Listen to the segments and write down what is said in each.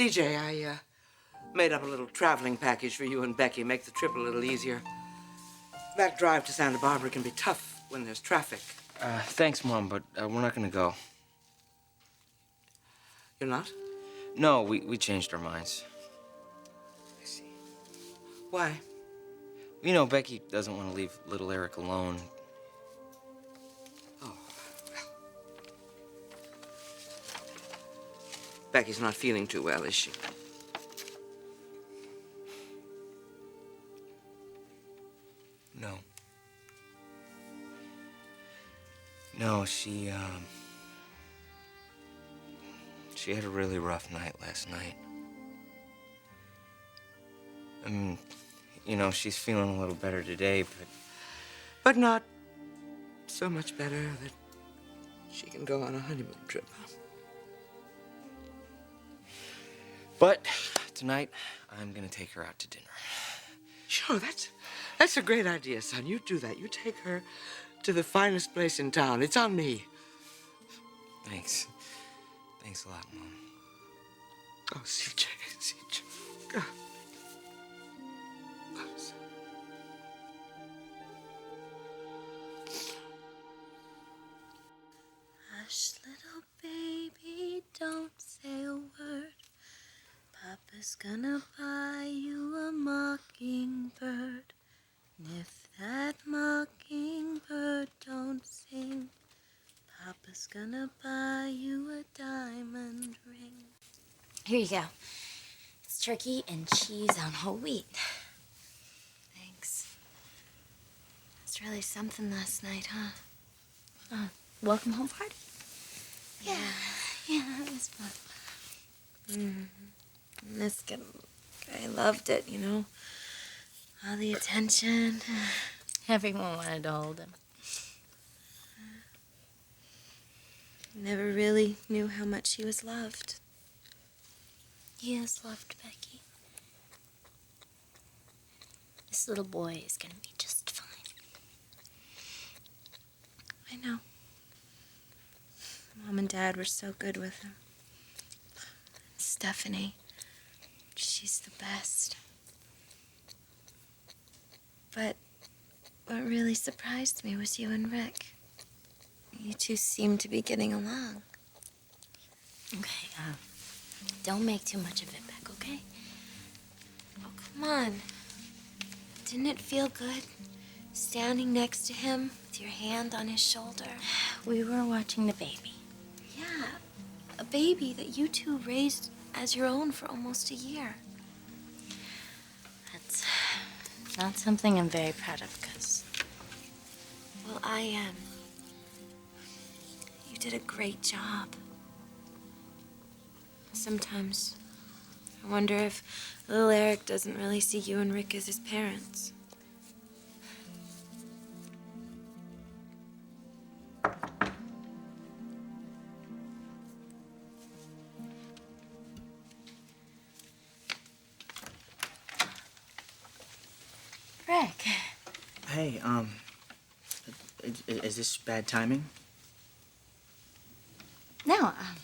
CJ, I made up a little traveling package for you and Becky. Make the trip a little easier. That drive to Santa Barbara can be tough when there's traffic. Thanks, Mom, but we're not gonna go. You're not? No, we changed our minds. I see. Why? You know, Becky doesn't want to leave little Eric alone. Oh, well. Becky's not feeling too well, is she? No. No, she had a really rough night last night. I mean, you know, she's feeling a little better today, But not so much better that she can go on a honeymoon trip. But tonight, I'm gonna take her out to dinner. Sure, that's a great idea, son. You do that. You take her to the finest place in town. It's on me. Thanks. Thanks a lot, Mom. Oh, CJ. God. Oh, son. Hush, little baby, don't say a word. Papa's gonna buy you a mockingbird. And if that mockingbird don't sing, Papa's gonna buy you a diamond ring. Here you go. It's turkey and cheese on whole wheat. Thanks. It's really something last night, huh? Welcome home party? Yeah, it was fun. This guy, I loved it, you know. All the attention. Everyone wanted to hold him. Never really knew how much he was loved. He is loved, Becky. This little boy is gonna be just fine. I know. Mom and Dad were so good with him. Stephanie, she's the best. But what really surprised me was you and Rick. You two seem to be getting along. Okay, don't make too much of it, Beck, okay? Oh, come on. Didn't it feel good standing next to him with your hand on his shoulder? We were watching the baby. Yeah, a baby that you two raised as your own for almost a year. That's not something I'm very proud of, because... Well, I am. You did a great job. Sometimes I wonder if little Eric doesn't really see you and Rick as his parents. Rick. Hey, is this bad timing? No, oh,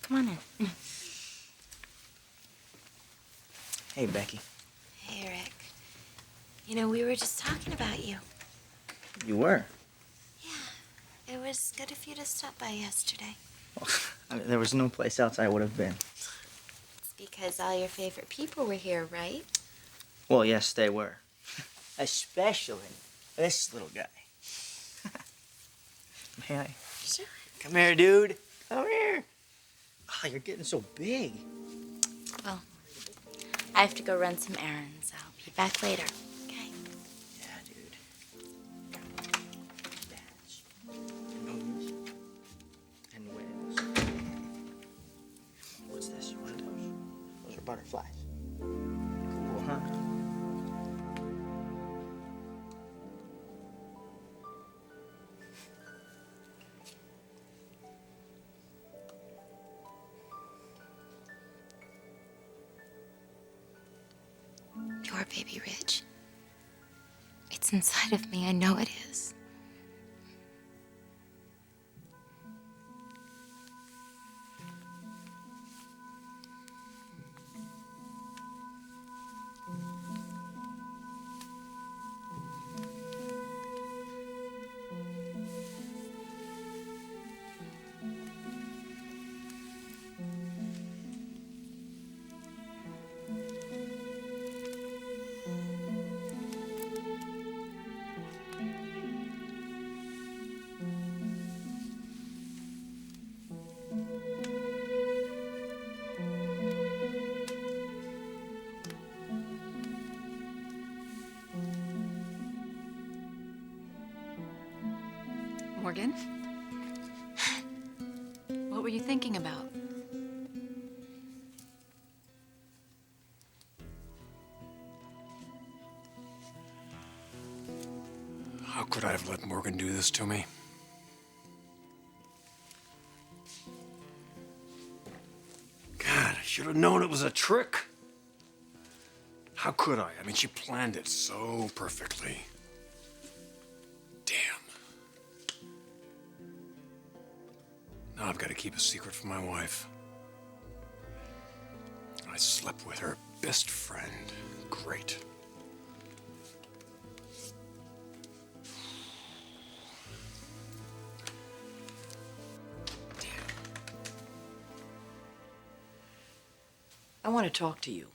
come on in. Hey, Becky. Hey, Rick. You know, we were just talking about you. You were? Yeah, it was good of you to stop by yesterday. Well, I mean, there was no place else I would have been. It's because all your favorite people were here, right? Well, yes, they were. Especially this little guy. May I? Sure. Come here, dude. Come here. Oh, you're getting so big. Well, I have to go run some errands. I'll be back later, okay? Yeah, dude. Bats. Gnomes. And whales. What's this? What are those? Those are butterflies. Cool, huh? Your baby, Ridge. It's inside of me. I know it is. Morgan, what were you thinking about? How could I have let Morgan do this to me? God, I should have known it was a trick. How could I? I mean, she planned it so perfectly. Damn. Now I've got to keep a secret from my wife. I slept with her best friend. Great. I want to talk to you.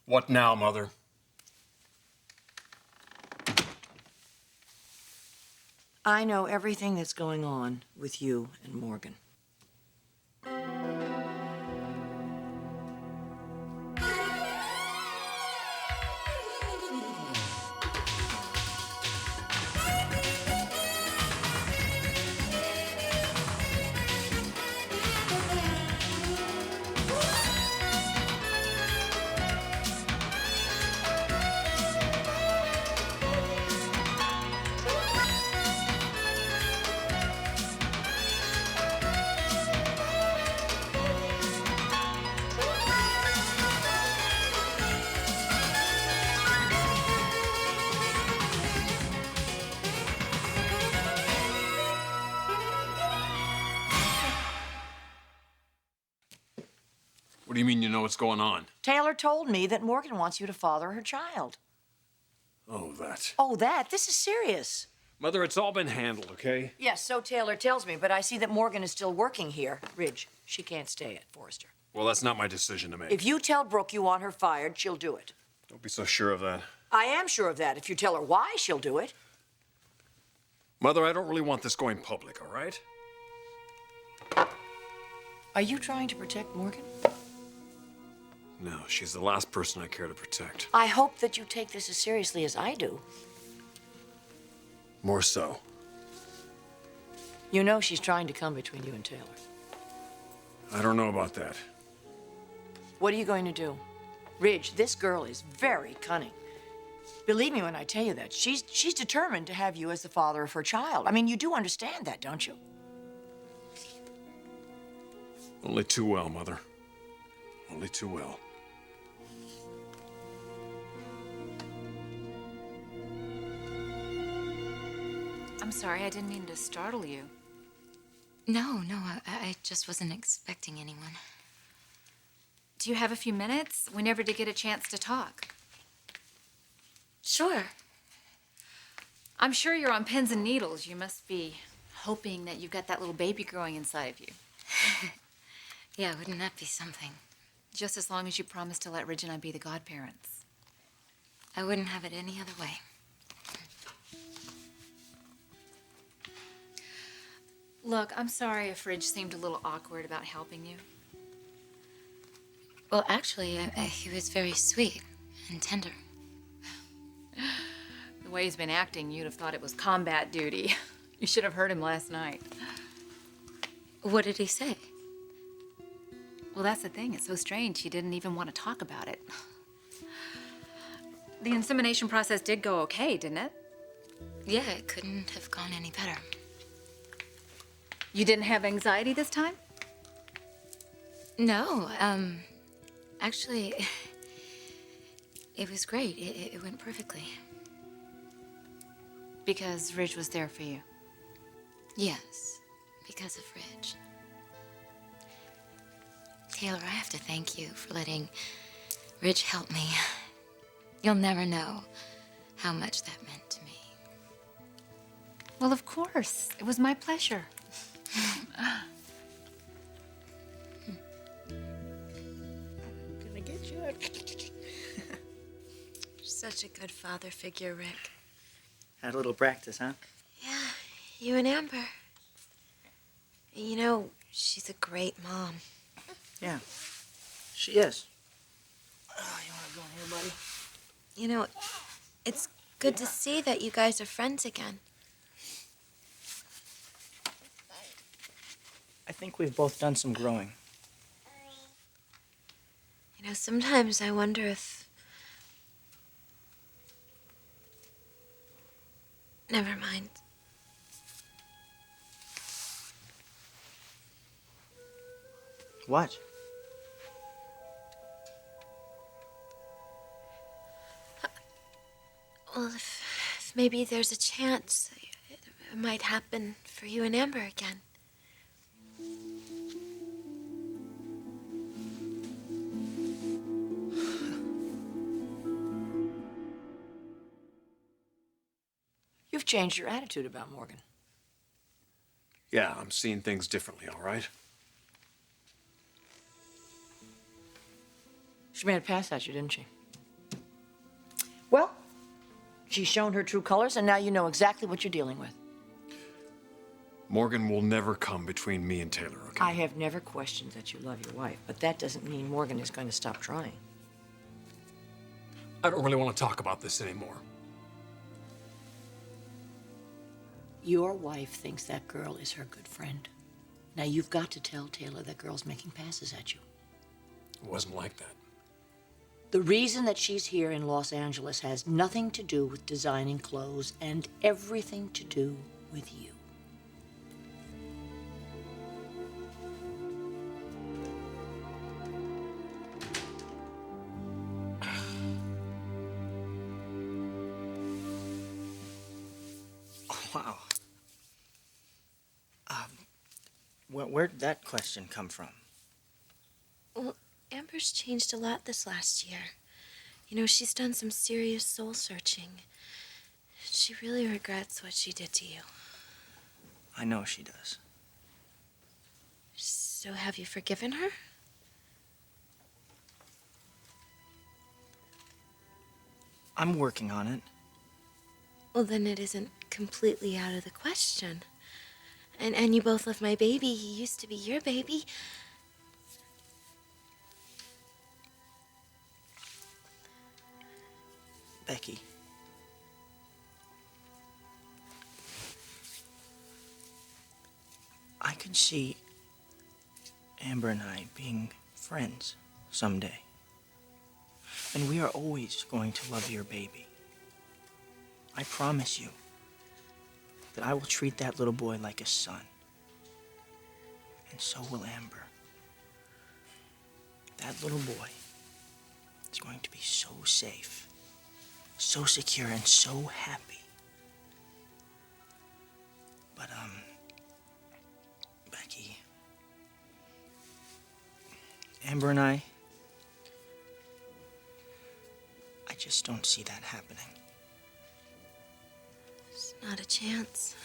What now, Mother? I know everything that's going on with you and Morgan. What do you mean you know what's going on? Taylor told me that Morgan wants you to father her child. Oh, that. Oh, this is serious. Mother, it's all been handled, okay? Yes, so Taylor tells me, but I see that Morgan is still working here. Ridge, she can't stay at Forrester. Well, that's not my decision to make. If you tell Brooke you want her fired, she'll do it. Don't be so sure of that. I am sure of that. If you tell her why, she'll do it. Mother, I don't really want this going public, all right? Are you trying to protect Morgan? No, she's the last person I care to protect. I hope that you take this as seriously as I do. More so. You know she's trying to come between you and Taylor. I don't know about that. What are you going to do? Ridge, this girl is very cunning. Believe me when I tell you that. She's determined to have you as the father of her child. I mean, you do understand that, don't you? Only too well, Mother. Only too well. I'm sorry, I didn't mean to startle you. No, I just wasn't expecting anyone. Do you have a few minutes? We never did get a chance to talk. Sure. I'm sure you're on pins and needles. You must be hoping that you've got that little baby growing inside of you. Yeah, wouldn't that be something? Just as long as you promise to let Ridge and I be the godparents. I wouldn't have it any other way. Look, I'm sorry if Ridge seemed a little awkward about helping you. Well, actually, he was very sweet and tender. The way he's been acting, you'd have thought it was combat duty. You should have heard him last night. What did he say? Well, that's the thing. It's so strange. He didn't even want to talk about it. The insemination process did go okay, didn't it? Yeah, it couldn't have gone any better. You didn't have anxiety this time? No, actually, it was great. It went perfectly. Because Ridge was there for you. Yes, because of Ridge. Taylor, I have to thank you for letting Ridge help me. You'll never know how much that meant to me. Well, of course. It was my pleasure. I'm gonna get you. You're such a good father figure, Rick. Had a little practice, huh? Yeah, you and Amber. You know, she's a great mom. Yeah, she is. Oh, you want to go in here, buddy? You know, it's good to see that you guys are friends again. I think we've both done some growing. You know, sometimes I wonder if... Never mind. What? Well, if maybe there's a chance it might happen for you and Amber again. You've changed your attitude about Morgan. Yeah, I'm seeing things differently, all right? She made a pass at you, didn't she? Well, she's shown her true colors, and now you know exactly what you're dealing with. Morgan will never come between me and Taylor, okay? I have never questioned that you love your wife, but that doesn't mean Morgan is going to stop trying. I don't really want to talk about this anymore. Your wife thinks that girl is her good friend. Now, you've got to tell Taylor that girl's making passes at you. It wasn't like that. The reason that she's here in Los Angeles has nothing to do with designing clothes and everything to do with you. Wow. Where'd that question come from? Well, Amber's changed a lot this last year. You know, she's done some serious soul searching. She really regrets what she did to you. I know she does. So have you forgiven her? I'm working on it. Well, then it isn't completely out of the question. And you both love my baby. He used to be your baby. Becky. I could see Amber and I being friends someday. And we are always going to love your baby. I promise you that I will treat that little boy like a son. And so will Amber. That little boy is going to be so safe, so secure, and so happy. But, Becky, Amber and I just don't see that happening. There's not a chance.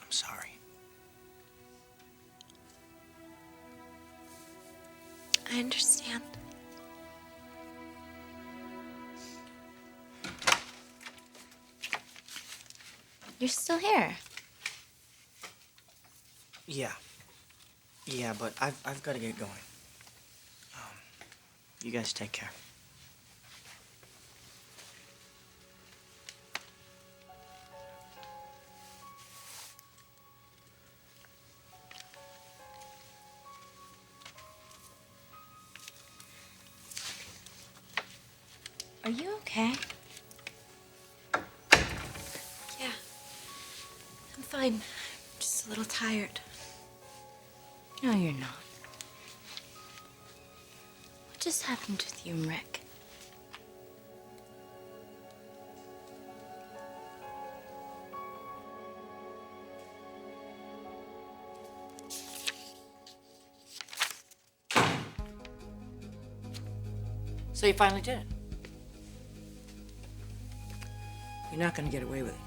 I'm sorry. I understand. You're still here. Yeah. Yeah, but I've got to get going. You guys take care. Are you okay? Yeah. I'm fine. I'm just a little tired. No, you're not. What just happened with you and Rick? So you finally did it. You're not going to get away with it.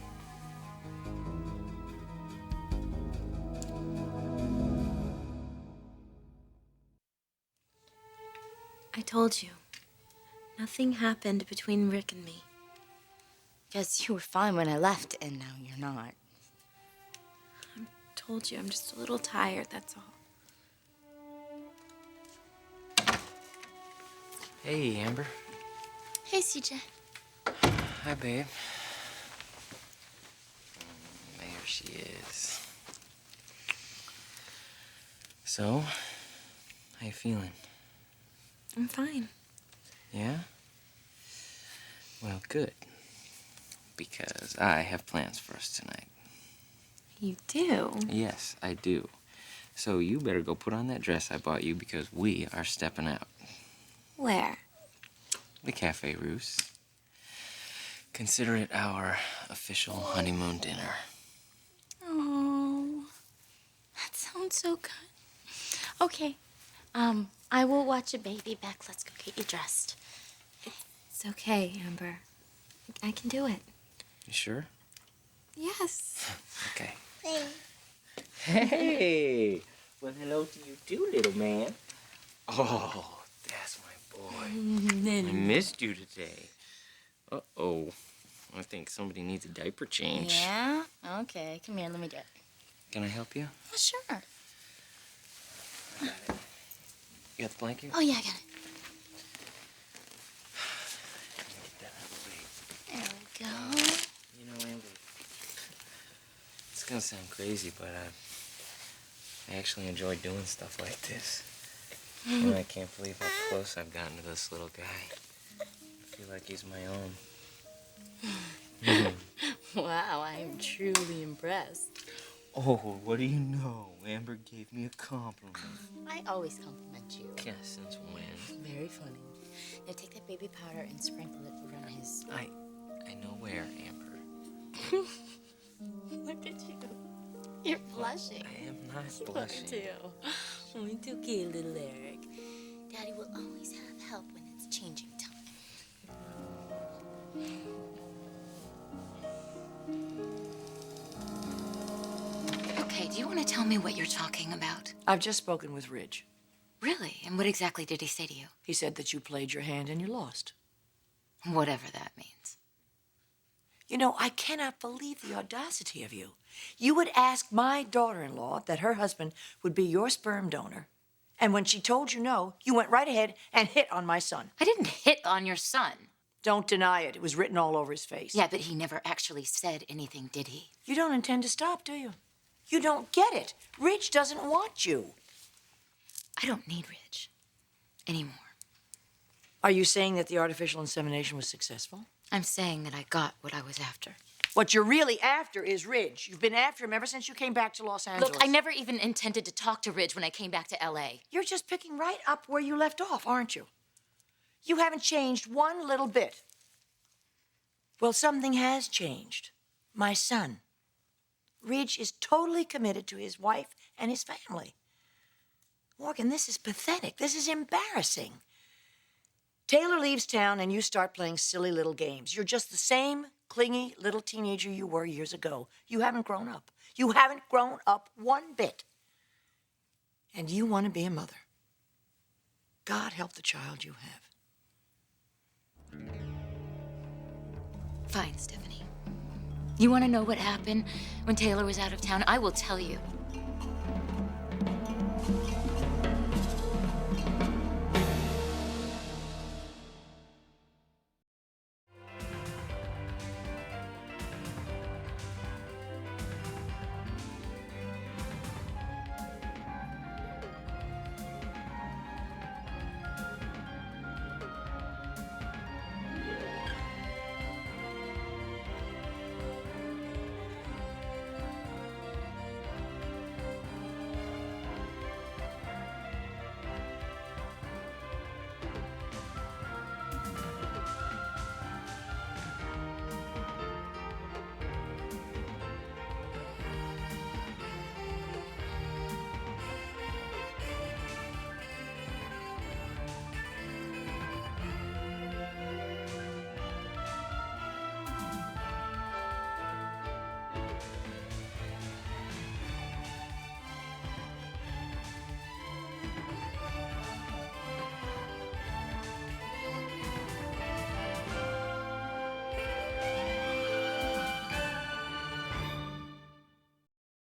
I told you. Nothing happened between Rick and me. Because you were fine when I left, and now you're not. I told you, I'm just a little tired, that's all. Hey, Amber. Hey, CJ. Hi, babe. There she is. So, how you feeling? I'm fine. Yeah? Well, good. Because I have plans for us tonight. You do? Yes, I do. So you better go put on that dress I bought you because we are stepping out. Where? The Cafe Russe. Consider it our official honeymoon dinner. Oh, that sounds so good. Okay, I will watch a baby. Beck, let's go get you dressed. It's okay, Amber. I can do it. You sure? Yes. Okay. Hey! Well, hello to you too, little man. Oh, that's my boy. I missed you today. Uh-oh. I think somebody needs a diaper change. Yeah? Okay, come here, let me do it. Can I help you? Oh, sure. I got it. You got the blanket? Oh, yeah, I got it. Get that out of the way. There we go. You know, Amber, it's gonna sound crazy, but I actually enjoy doing stuff like this. And I can't believe how close I've gotten to this little guy. I feel like he's my own. Wow, I am truly impressed. Oh, what do you know? Amber gave me a compliment. I always compliment you. Yeah, since when? Very funny. Now take that baby powder and sprinkle it around his... I know where, Amber. Look at you. You're blushing. I am not blushing. Me too. Oh, it's okay, little Eric. Daddy will always have help when it's changing time. Okay, do you want to tell me what you're talking about? I've just spoken with Ridge. Really? And what exactly did he say to you? He said that you played your hand and you lost. Whatever that means. You know, I cannot believe the audacity of you. You would ask my daughter-in-law that her husband would be your sperm donor, and when she told you no, you went right ahead and hit on my son. I didn't hit on your son. Don't deny it. It was written all over his face. Yeah, but he never actually said anything, did he? You don't intend to stop, do you? You don't get it. Ridge doesn't want you. I don't need Ridge anymore. Are you saying that the artificial insemination was successful? I'm saying that I got what I was after. What you're really after is Ridge. You've been after him ever since you came back to Los Angeles. Look, I never even intended to talk to Ridge when I came back to L.A. You're just picking right up where you left off, aren't you? You haven't changed one little bit. Well, something has changed. My son. Ridge is totally committed to his wife and his family. Morgan, this is pathetic. This is embarrassing. Taylor leaves town and you start playing silly little games. You're just the same clingy little teenager you were years ago. You haven't grown up. You haven't grown up one bit. And you want to be a mother. God help the child you have. Fine, Stephanie. You want to know what happened when Taylor was out of town? I will tell you.